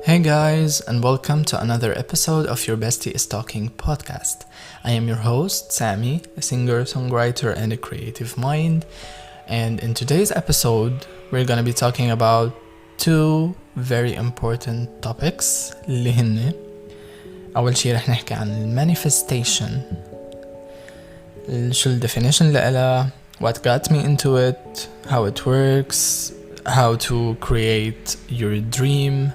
Hey guys, and welcome to another episode of your Bestie is Talking podcast. I am your host, Sami, a singer, songwriter, and a creative mind. And in today's episode, we're going to be talking about two very important topics اللي هن أول شي رح نحكي عن manifestation. شو definition لإلها, what got me into it, how it works, how to create your dream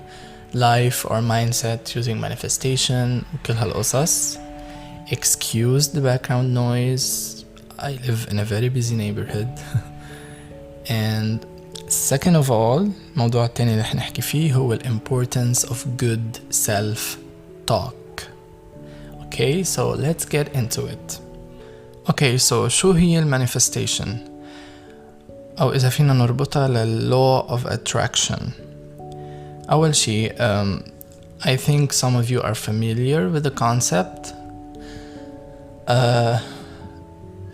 life or mindset using manifestation وكل هالقصص. Excuse the background noise, I live in a very busy neighborhood. And second of all, الموضوع التاني اللي رح نحكي فيه هو importance of good self-talk. Okay, so let's get into it. Okay, so شو هي manifestation؟ أو إذا فينا نربطها law of attraction. أول شيء, I think some of you are familiar with the concept.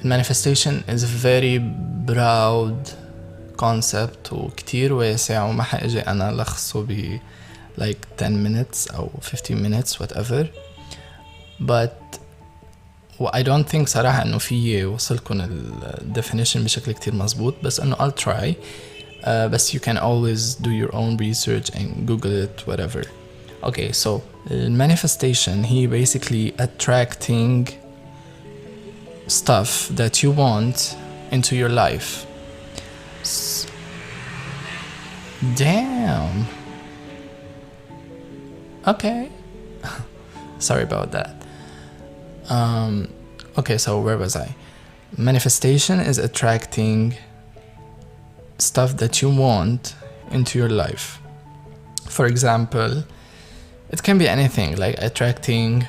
Manifestation is a very broad concept وكتير واسع وما حاجي أنا لخصه ب like 10 minutes أو 15 minutes whatever. But I don't think صراحة إنه في وصلكم definition بشكل كتير مزبوط, بس إنه I'll try. But you can always do your own research and Google it, whatever. Okay, so manifestation, he basically attracting stuff that you want into your life. Damn. Okay. Sorry about that. Okay, so where was I? Manifestation is attracting stuff that you want into your life. For example, it can be anything, like attracting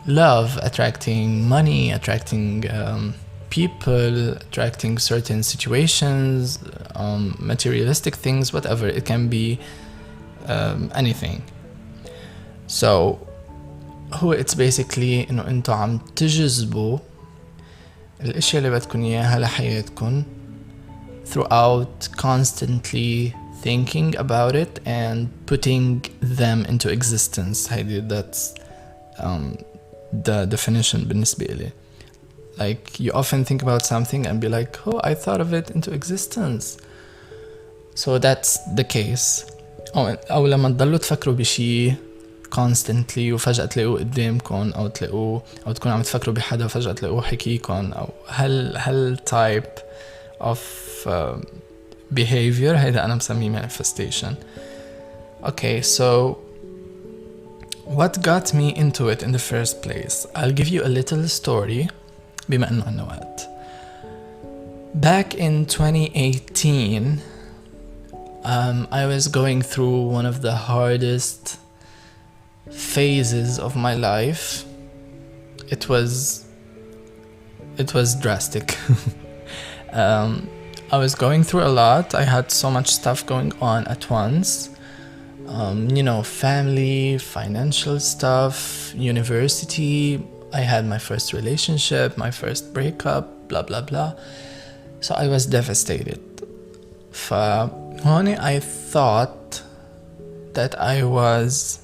love, attracting money, attracting people, attracting certain situations, materialistic things, whatever. It can be anything. So it's basically إنه أنتوا عم تجذبوا الأشياء اللي بدكن إياها لحياتكن throughout constantly thinking about it and putting them into existence. That's the definition بالنسبة لي. Like, you often think about something and be like, oh, I thought of it into existence. So that's the case. أو لما تضلوا تفكروا بشي constantly وفجأة تلاقوه قدامكم أو تكونوا عم تفكروا بحدا وفجأة تلاقوه حكيكم أو هل type of behavior هيدا أنا مسميه manifestation. Okay, so what got me into it in the first place? I'll give you a little story بما أنه عنا وقت. Back in 2018, I was going through one of the hardest phases of my life. It was drastic. I was going through a lot. I had so much stuff going on at once. Family, financial stuff, university. I had my first relationship, my first breakup, blah, blah, blah. So I was devastated. فهوني I thought that I was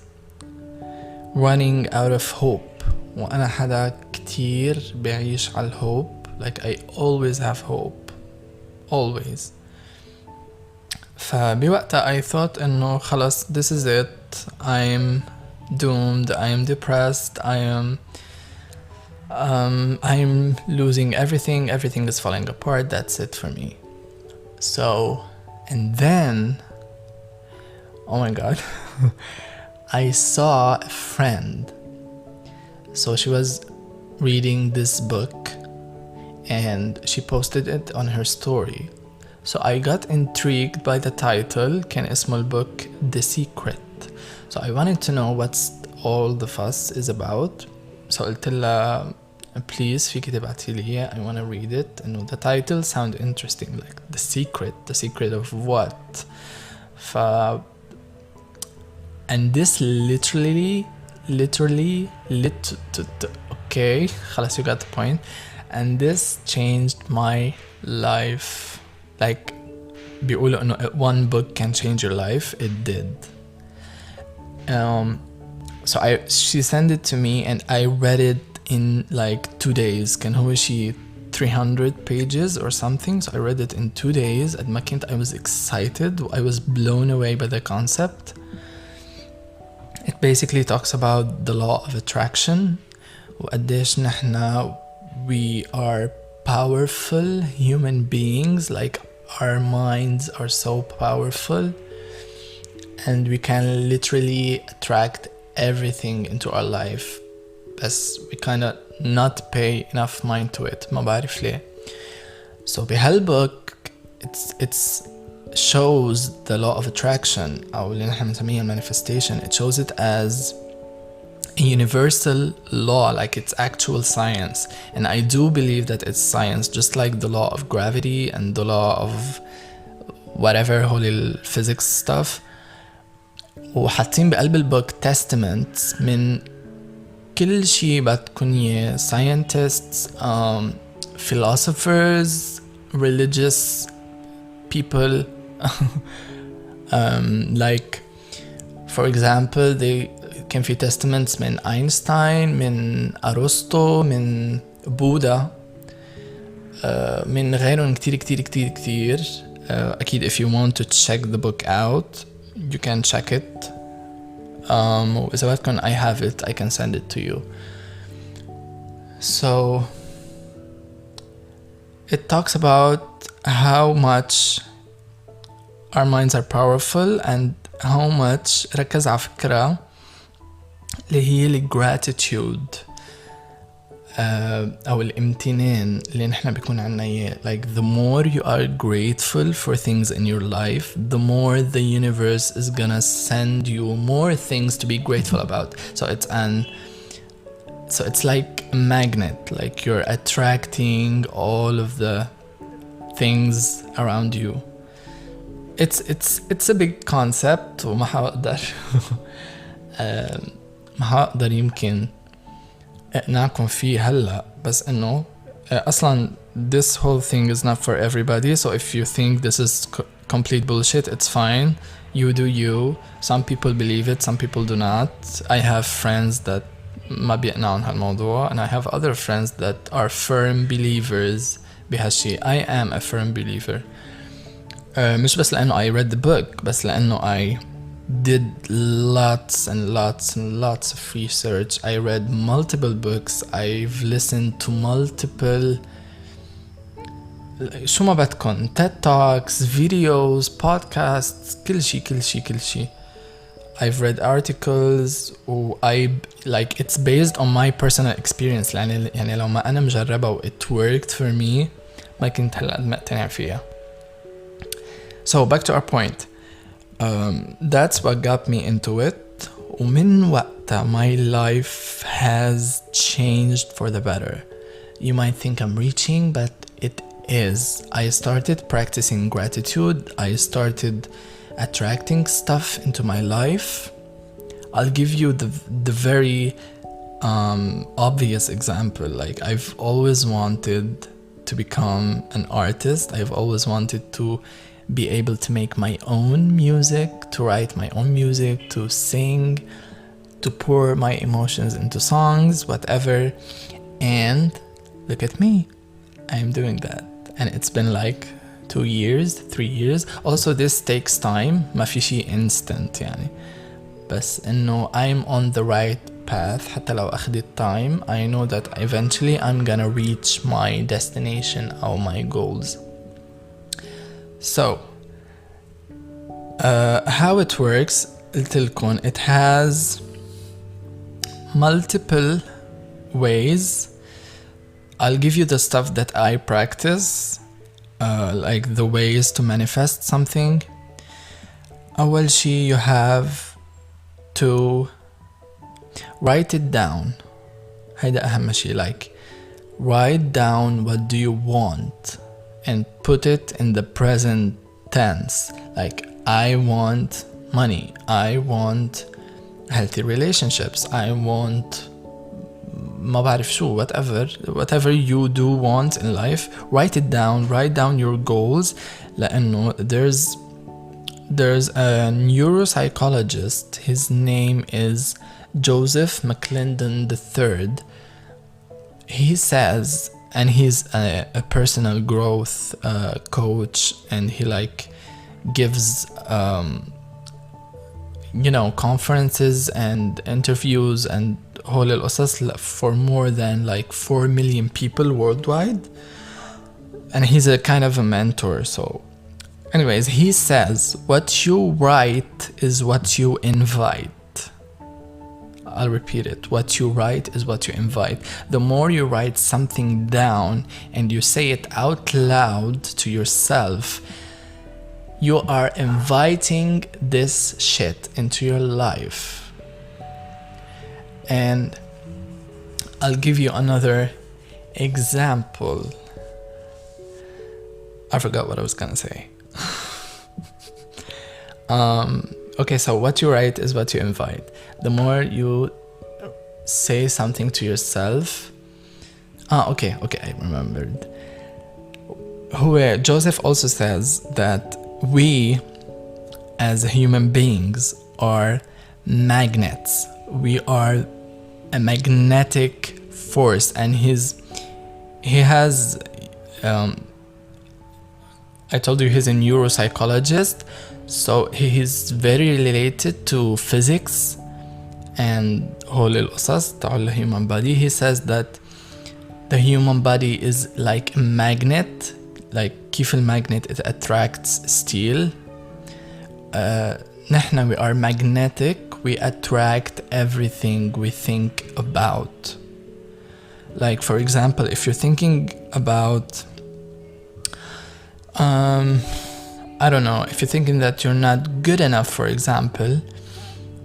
running out of hope. وأنا حدا كتير بعيش على الhope. Like, I always have hope. Always. فبوقتها I thought إنه خلاص, this is it. I'm doomed. I am depressed. I'm losing everything. Everything is falling apart. That's it for me. So, and then, oh my God, I saw a friend. So she was reading this book and she posted it on her story. So I got intrigued by the title. كان اسم البوك The Secret. So I wanted to know what's all the fuss is about. So قلت لها, please فيك تبعتي لي إياه, I want to read it. And the title sound interesting, like The Secret of what? And this literally okay, خلاص, you got the point. And this changed my life. Like, بيقولوا إنه one book can change your life. It did. So she sent it to me and I read it in like 2 days. كان هو شي 300 pages or something. So I read it in 2 days. قد ما كنت I was excited. I was blown away by the concept. It basically talks about the law of attraction. وقديش نحنا we are powerful human beings. Like our minds are so powerful. And we can literally attract everything into our life. But we kind of not pay enough mind to it. ما بعرف ليه. So بهالbook it's shows the law of attraction أو اللي نحن بنسميه manifestation. It shows it as a universal law, like it's actual science. And I do believe that it's science, just like the law of gravity and the law of whatever holy physics stuff. وحاطين بقلب البوك testaments من كل شيء بتكون إياه scientists, philosophers, religious people. Like for example كان في testaments من أينشتاين, من أرسطو, من بوذا, من غيرهم كتير. أكيد if you want to check the book out you can check it. وإذا بدكن I have it, I can send it to you. So it talks about how much our minds are powerful and how much ركز على فكرة اللي هي gratitude أو الامتنان اللي نحن بيكون عنا إياه. Like the more you are grateful for things in your life, the more the universe is gonna send you more things to be grateful about. So it's like a magnet, like you're attracting all of the things around you. It's a big concept وما حقدر ما حقدر يمكن اقنعكم فيه هلا, بس انه اصلا this whole thing is not for everybody. So if you think this is complete bullshit, it's fine. You do you. Some people believe it, some people do not. I have friends that ما بيقنعون هالموضوع, and I have other friends that are firm believers بهالشي. I am a firm believer. مش بس لأنه I read the book, بس لأنه I did lots of research. I read multiple books. I've listened to multiple شو ما بدكن TED Talks, videos, podcasts, كل شي. I've read articles like it's based on my personal experience. يعني لو ما أنا مجربة و it worked for me ما كنت هلأ مقتنع فيها. So back to our point. That's what got me into it. ومن وقتها my life has changed for the better. You might think I'm reaching, but it is. I started practicing gratitude. I started attracting stuff into my life. I'll give you the very obvious example. Like I've always wanted to become an artist. I've always wanted to be able to make my own music, to write my own music, to sing, to pour my emotions into songs, whatever. And look at me, I'm doing that. And it's been like 2 years, 3 years. Also this takes time, ما في شي instant يعني. بس إنه I'm on the right path. حتى لو أخدت time, I know that eventually I'm gonna reach my destination or my goals. So, how it works, it has multiple ways. I'll give you the stuff that I practice, like the ways to manifest something. أول شي, you have to write it down. هيدا أهم شي. Like write down what do you want and put it in the present tense. Like I want money, I want healthy relationships, I want ما بعرف شو, whatever you do want in life. Write it down, write down your goals. لأنه there's there's a neuropsychologist. His name is Joseph McClendon III. He says, and he's a personal growth coach, and he like gives conferences and interviews and whole القصص for more than like 4 million people worldwide, and he's a kind of a mentor. So anyways, he says what you write is what you invite. I'll repeat it. What you write is what you invite. The more you write something down and you say it out loud to yourself, you are inviting this shit into your life. And I'll give you another example. I forgot what I was gonna say. Okay, so what you write is what you invite. The more you say something to yourself. Okay, I remembered. Joseph also says that we as human beings are magnets. We are a magnetic force, and he has I told you he's a neuropsychologist, so he's very related to physics and whole القصص تاع the human body. He says that the human body is like a magnet, like كيف المagnet it attracts steel. نحن we are magnetic, we attract everything we think about. Like for example, if you're thinking about I don't know, if you're thinking that you're not good enough, for example,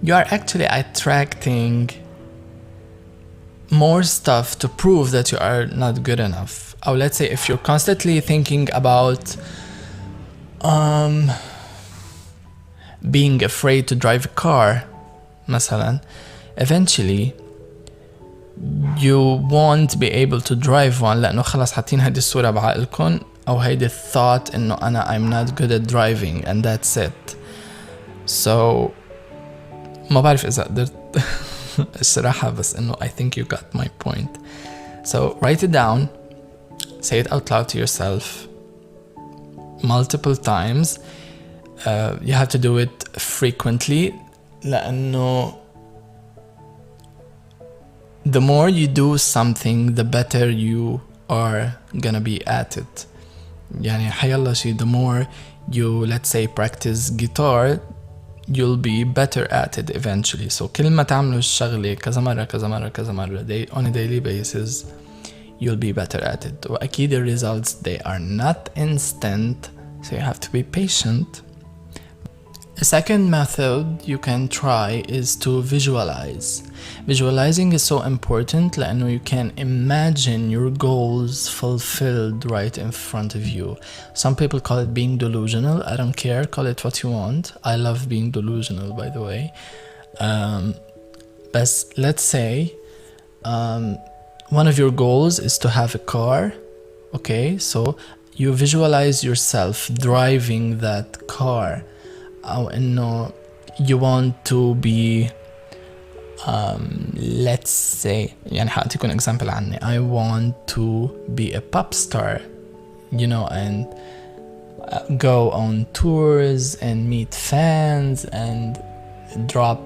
you are actually attracting more stuff to prove that you are not good enough. Or let's say if you're constantly thinking about being afraid to drive a car مثلا, eventually you won't be able to drive one لأنه خلاص حاطين هذه الصورة بعقلكم أو هيدي thought إنه I'm not good at driving, and that's it. So ما بعرف إذا قدرت الصراحة, بس إنه I think you got my point. So write it down, say it out loud to yourself multiple times. You have to do it frequently لأنه the more you do something, the better you are gonna be at it. يعني حيالله شي, the more you, let's say, practice guitar, you'll be better at it eventually. So كل ما تعملوا الشغلة كذا مرة on a daily basis, you'll be better at it. وأكيد the results, they are not instant, so you have to be patient. A second method you can try is to visualize. Visualizing is so important لأنه you can imagine your goals fulfilled right in front of you. Some people call it being delusional. I don't care, call it what you want. I love being delusional, by the way. But let's say one of your goals is to have a car. Okay, so you visualize yourself driving that car. أو إنه you want to be let's say, يعني حأعطيكم example عني. I want to be a pop star, and go on tours and meet fans and drop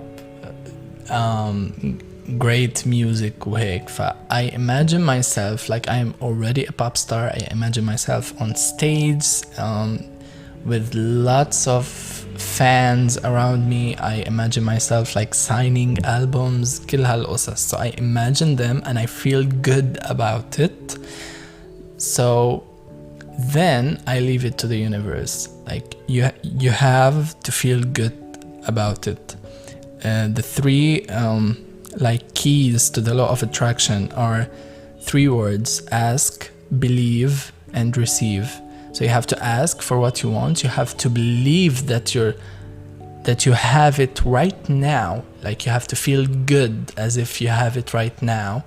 great music وهيك. I imagine myself like I'm already a pop star. I imagine myself on stage with lots of fans around me. I imagine myself like signing albums, كل هالقصص. So I imagine them and I feel good about it. So then I leave it to the universe. Like you have to feel good about it. The three like keys to the law of attraction are 3 words: ask, believe, and receive. So you have to ask for what you want. You have to believe that you have it right now. Like you have to feel good as if you have it right now.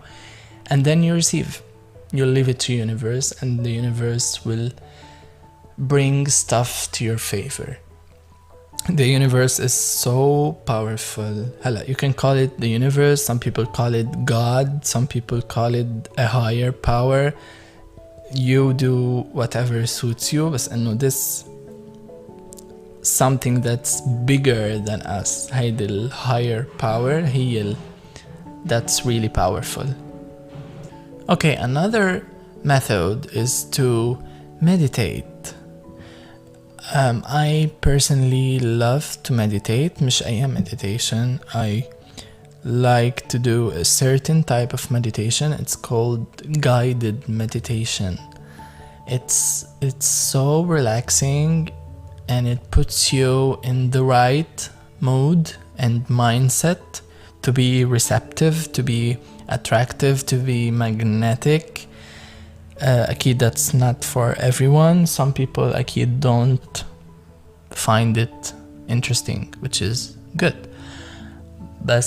And then you receive. You'll leave it to universe, and the universe will bring stuff to your favor. The universe is so powerful. هلا, you can call it the universe, some people call it God, some people call it a higher power. You do whatever suits you, بس انه this something that's bigger than us, هيدي ال higher power هي that's really powerful. Okay, another method is to meditate. I personally love to meditate. مش أي meditation. I like to do a certain type of meditation. It's called guided meditation. It's so relaxing and it puts you in the right mood and mindset to be receptive, to be attractive, to be magnetic. أكيد that's not for everyone. Some people أكيد don't find it interesting, which is good. But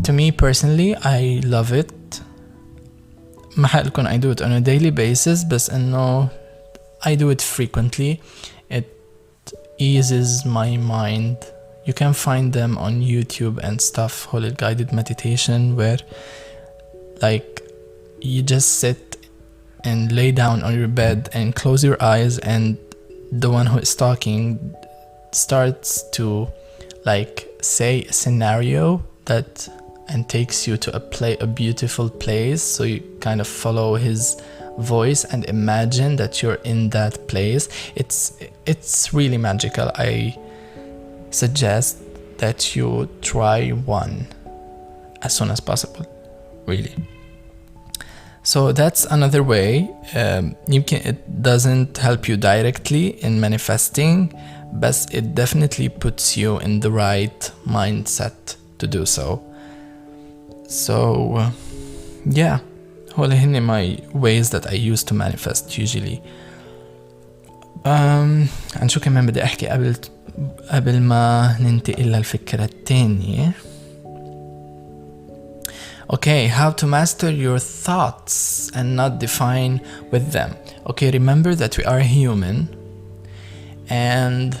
to me personally, I love it. ما حقلكن I do it on a daily basis, بس إنه I do it frequently. It eases my mind. You can find them on YouTube and stuff, whole guided meditation, where like you just sit and lay down on your bed and close your eyes, and the one who is talking starts to like say a scenario that and takes you to a beautiful place. So you kind of follow his voice and imagine that you're in that place. It's really magical. I suggest that you try one as soon as possible, really. So that's another way. It doesn't help you directly in manifesting, but it definitely puts you in the right mindset to do so. So yeah, هول هن my ways that I use to manifest usually. عن شو كمان بدي أحكي قبل ما ننتقل للفكرة التانية. Okay, how to master your thoughts and not define with them. Okay, remember that we are human and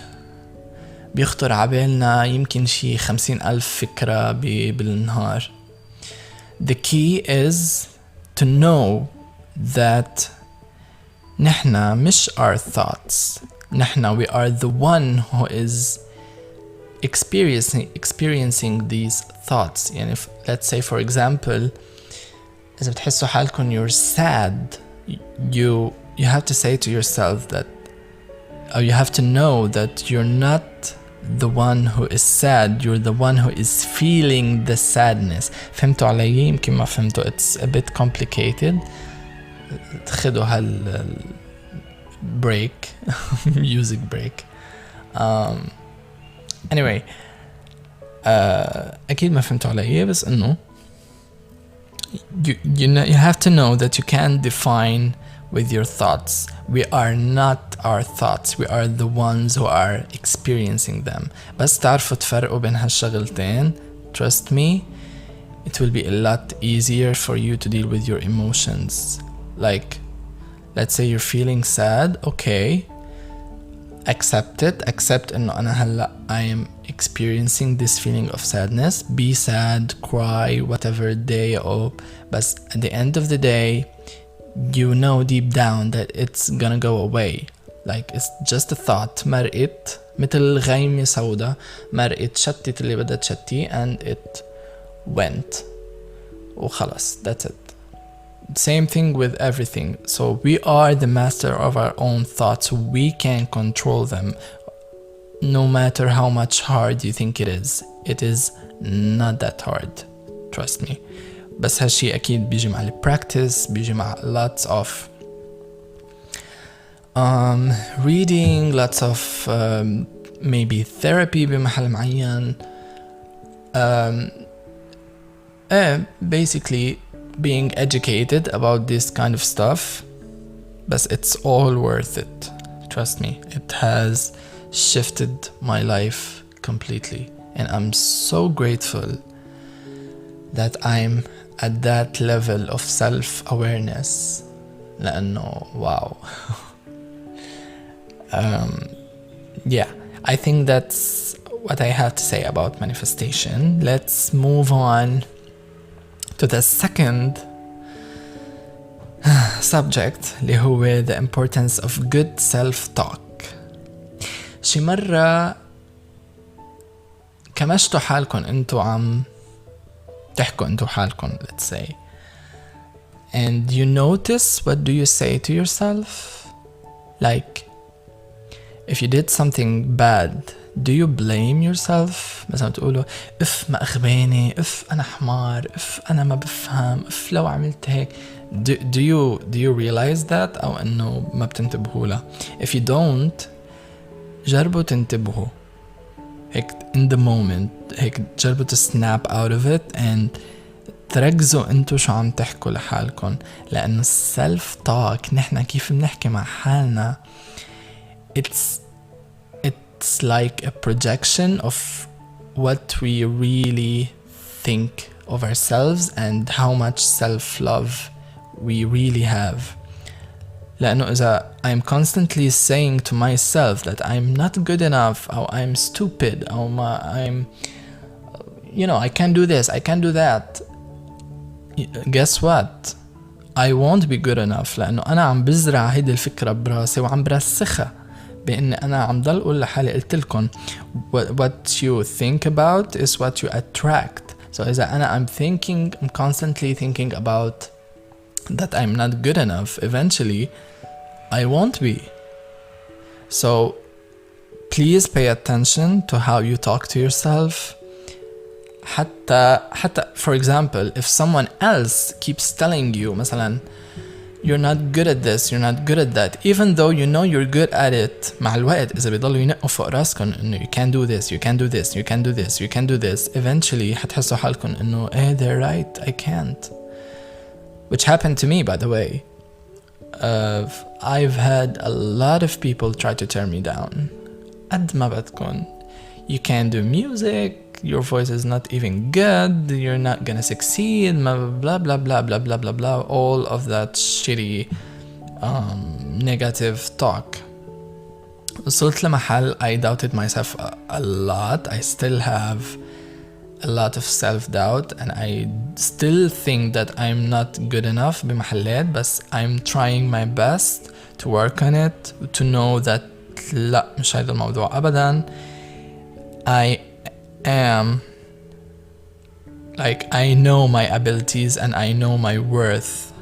بيخطر عبالنا يمكن شي 50,000 فكرة بالنهار. The key is to know that نحنا مش our thoughts. نحنا we are the one who is experiencing these thoughts. يعني if, let's say for example إذا بتحسوا حالكم you're sad, you have to say to yourself that, or you have to know that you're not the one who is sad, you're the one who is feeling the sadness. فهمتوا علي؟ يمكن ما فهمتوا. It's a bit complicated. خدوا هال break music break. Anyway, أكيد ما فهمتوا علي بس إنه you have to know that you can't define with your thoughts. We are not our thoughts. We are the ones who are experiencing them. بس تعرفوا تفرقوا بين هالشغلتين, trust me, it will be a lot easier for you to deal with your emotions. Like, let's say you're feeling sad, okay, accept it. Accept إنه أنا هلا I am experiencing this feeling of sadness. Be sad, cry, whatever day or but at the end of the day, you know deep down that it's gonna go away. Like it's just a thought. مرقت مثل غيمة سوداء, مرقت شتت اللي بدها تشتي and it went. وخلاص, that's it. Same thing with everything. So we are the master of our own thoughts. We can control them. No matter how much hard you think it is not that hard. Trust me. بس هالشي أكيد بيجي مع practice, بيجي مع lots of reading, lots of maybe therapy بمحل معين. Basically being educated about this kind of stuff, but it's all worth it. Trust me, it has shifted my life completely, and I'm so grateful that I'm at that level of self-awareness. لأنه wow. Yeah, I think that's what I have to say about manifestation. Let's move on to the second subject اللي هو the importance of good self-talk. شي مرة كمشتوا حالكم انتوا عم تحكوا انتوا حالكم, let's say, and you notice what do you say to yourself? Like, if you did something bad, do you blame yourself? مثلا تقولوا اف ما اخباني, اف انا حمار, اف انا ما بفهم, اف لو عملت هيك. Do you realize that أو انه ما بتنتبهوا له؟ If you don't, جربوا تنتبهوا هيك in the moment, هيك جربوا to snap out of it and تركزوا انتوا شو عم تحكوا لحالكم, لأنه self talk نحنا كيف بنحكي مع حالنا it's like a projection of what we really think of ourselves and how much self-love we really have. لأنه إذا I'm constantly saying to myself that I'm not good enough أو I'm stupid أو ما I'm I can't do this, I can't do that, guess what? I won't be good enough, لأنه أنا عم بزرع هيدي الفكرة براسي وعم برسخها بإن أنا عم ضل أقول لحالي, قلت لكم what you think about is what you attract. So إذا أنا I'm constantly thinking about that I'm not good enough, eventually I won't be. So please pay attention to how you talk to yourself. حتى for example, if someone else keeps telling you مثلا you're not good at this, you're not good at that, even though you know you're good at it, مع الوقت إذا بيضلوا ينقوا فوق راسكم إنه you can't do this, you can't do this, you can't do this, you can't do this, eventually حتحسوا حالكم إنه they're right, I can't. Which happened to me, by the way. I've had a lot of people try to tear me down. قد ما بدكم. You can't do music, your voice is not even good, you're not gonna succeed, blah blah blah blah blah blah blah, all of that shitty negative talk. وصلت لمحل I doubted myself a lot. I still have a lot of self-doubt and I still think that I'm not good enough بمحلات, بس I'm trying my best to work on it, to know that لا مش هيدا الموضوع أبدا. I am like, I know my abilities and I know my worth,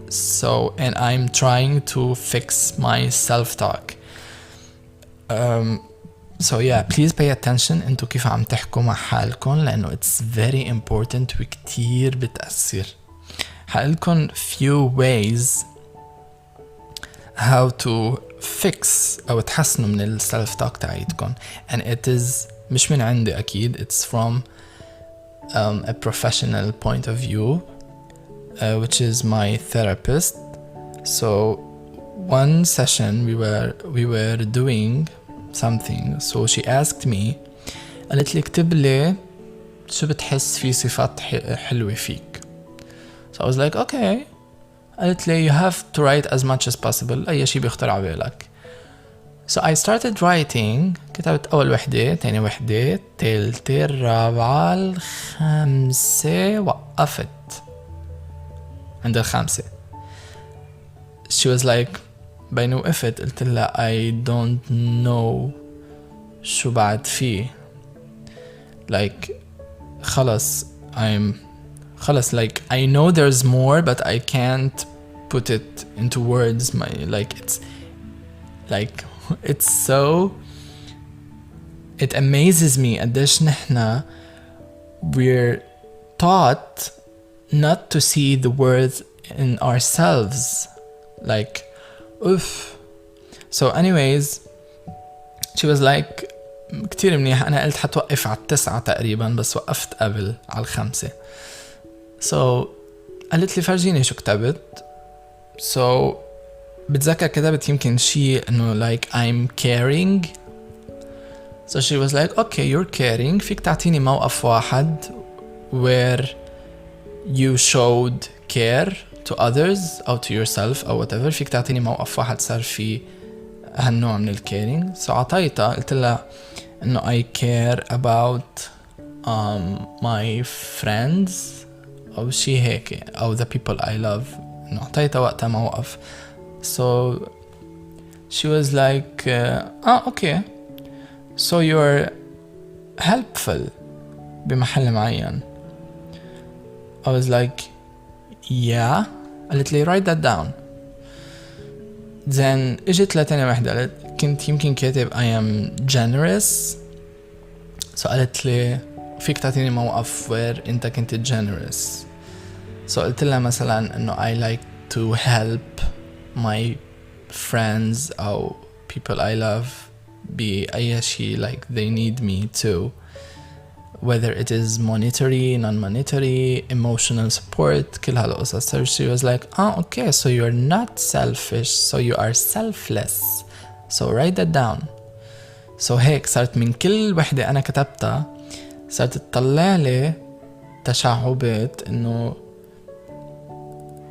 so and I'm trying to fix my self-talk. So yeah, please pay attention انتو كيف عم تحكوا مع حالكم, لأنه it's very important وكتير بتأثر. حقلكم few ways how to fix أو تحسنوا من self-talk تاعيتكم, and it is مش من عندي أكيد, it's from a professional point of view, which is my therapist. So one session we were doing something, so she asked me, قالت لي اكتب لي شو بتحس في صفات حلوة فيك. So I was like okay. قالت لي you have to write as much as possible, أي شيء بيخطر على بالك. So I started writing. كتبت أول وحدة, تاني وحدة, تالتة, الرابعة, الخامسة, وقفت عند الخامسة. She was like بين وقفت, قلت لها I don't know شو بعد فيه, like خلص like I know there's more but I can't put it into words. It's so, it amazes me قديش نحنا we're taught not to see the worth in ourselves, like oof. So anyways, she was like كتير منيح. أنا قلت حتوقف على 9 تقريبا, بس وقفت قبل على 5. So قالت لي فرجيني شو كتبت. So بتذكر كتبت يمكن شيء إنه like I'm caring. So she was like okay, you're caring, فيك تعطيني موقف واحد where you showed care to others أو to yourself أو whatever. فيك تعطيني موقف واحد صار فيه هالنوع من الكيرينج. سو عطيتها قلت لها إنه I care about my friends أو شي هيك أو the people I love. إنه عطيتها وقتها موقف. So she was like okay so you're helpful بمحل معين. I was like yeah. قالت لي write that down. then اجت لتاني واحدة قالت كنت يمكن كاتب I am generous. so قالت لي فيك تعطيني موقف where انت كنت generous. so قلت لها مثلا انه I like to help my friends أو people I love بأي شيء like they need me to, whether it is monetary, non-monetary, emotional support, كل هالقصص. So she was like okay so you're not selfish so you are selfless so write that down. so هيك صارت من كل وحدة أنا كتبتها صارت تطلع لي تشعبات إنه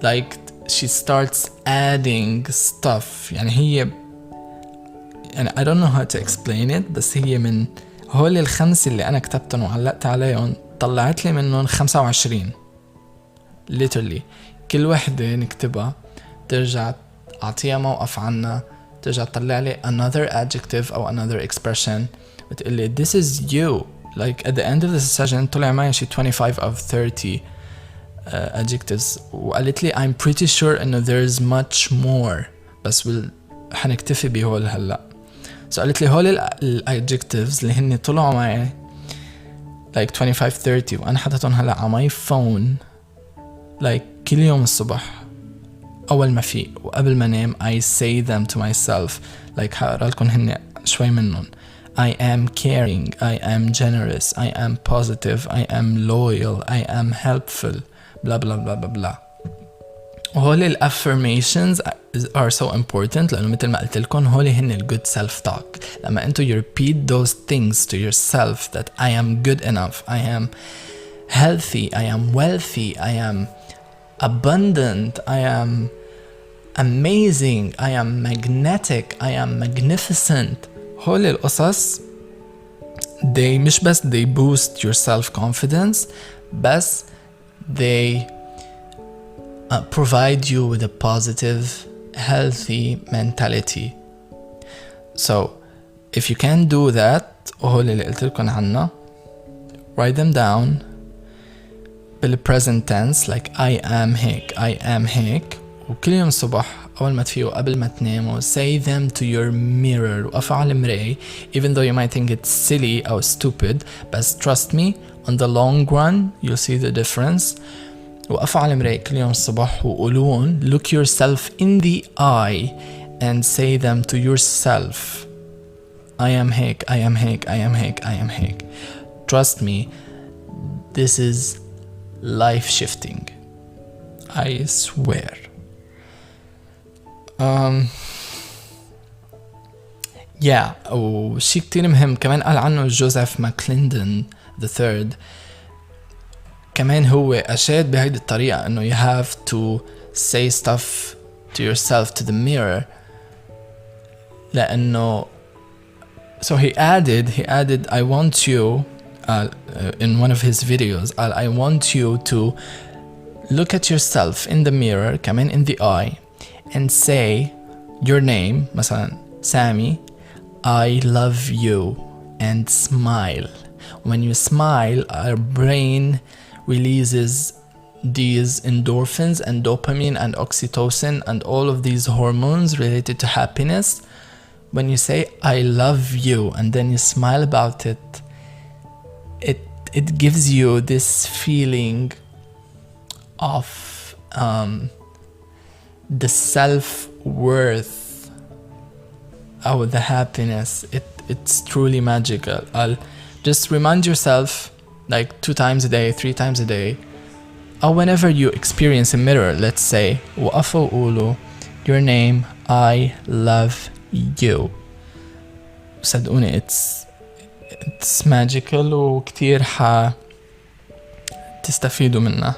like she starts adding stuff. يعني هي I don't know how to explain it بس هي من هول الخمسة اللي أنا كتبتهم وعلقت عليهم طلعت لي منهم 25 literally. كل وحدة نكتبها ترجع أعطيها موقف عنها ترجع تطلع لي another adjective أو another expression وتقول لي this is you. like at the end of the session طلع معي شي 25 of 30 adjectives وقالت لي I'm pretty sure إنه there's much more بس حنكتفي بهول هلأ. so قالت لي هول adjectives اللي هن طلعوا معي like 25-30 وأنا حطيتهم هلأ على my phone like كل يوم الصبح أول ما فيق وقبل ما نام I say them to myself. like هقرأ لكم هن شوي منهم. I am caring, I am generous, I am positive, I am loyal, I am helpful, blah blah blah blah blah. وهول ال affirmations are so important لأنه مثل ما قلت لكم هول هن ال good self talk. لما أنتوا you repeat those things to yourself that I am good enough, I am healthy, I am wealthy, I am abundant, I am amazing, I am magnetic, I am magnificent. هول القصص they مش بس they boost your self-confidence بس they provide you with a positive healthy mentality. so if you can do that وهول اللي قلت لكم عنها write them down بال present tense like I am هيك I am هيك وكل يوم الصبح أول ما تفيقوا قبل ما تناموا say them to your mirror وقفوا على المراية even though you might think it's silly or stupid but trust me on the long run you'll see the difference. وقفوا على المراية كل يوم الصبح وقولون look yourself in the eye and say them to yourself I am هيك I am هيك I am هيك I am هيك. trust me this is life shifting I swear. وشي كتير مهم كمان قال عنه جوزيف ماكليندن the third كمان هو أشاد بهيدي الطريقة إنه you have to say stuff to yourself to the mirror لأنه so he added I want you in one of his videos I want you to look at yourself in the mirror كمان in the eye and say your name مثلا Sami I love you and smile. when you smile our brain releases these endorphins and dopamine and oxytocin and all of these hormones related to happiness. when you say I love you and then you smile about it it gives you this feeling of the self-worth or the happiness. It's truly magical. I'll just remind yourself like 2 times a day, 3 times a day or whenever you experience a mirror. Let's say وقفوا قولوا your name I love you. صدقوني it's magical وكتير تستفيدوا منه.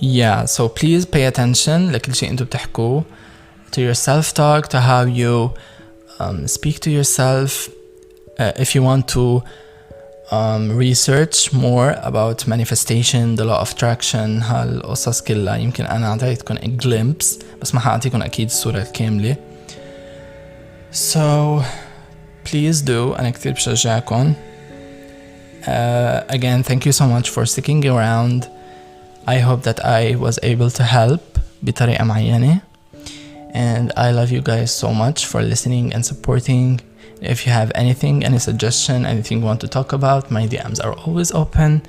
Yeah, so please pay attention لكل شيء انتو بتحكوه, to your self-talk, to how you speak to yourself. If you want to research more about manifestation, the law of attraction, هالقصص كلها يمكن أنا أعطيتكم a glimpse بس ما حأعطيكم أكيد الصورة الكاملة. So please do, أنا كتير بشجعكم. Again, thank you so much for sticking around. I hope that I was able to help بطريقة معينة. And I love you guys so much for listening and supporting. If you have anything, any suggestion, anything you want to talk about, my DMs are always open.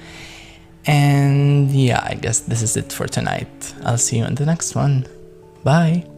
And yeah, I guess this is it for tonight. I'll see you in the next one. Bye.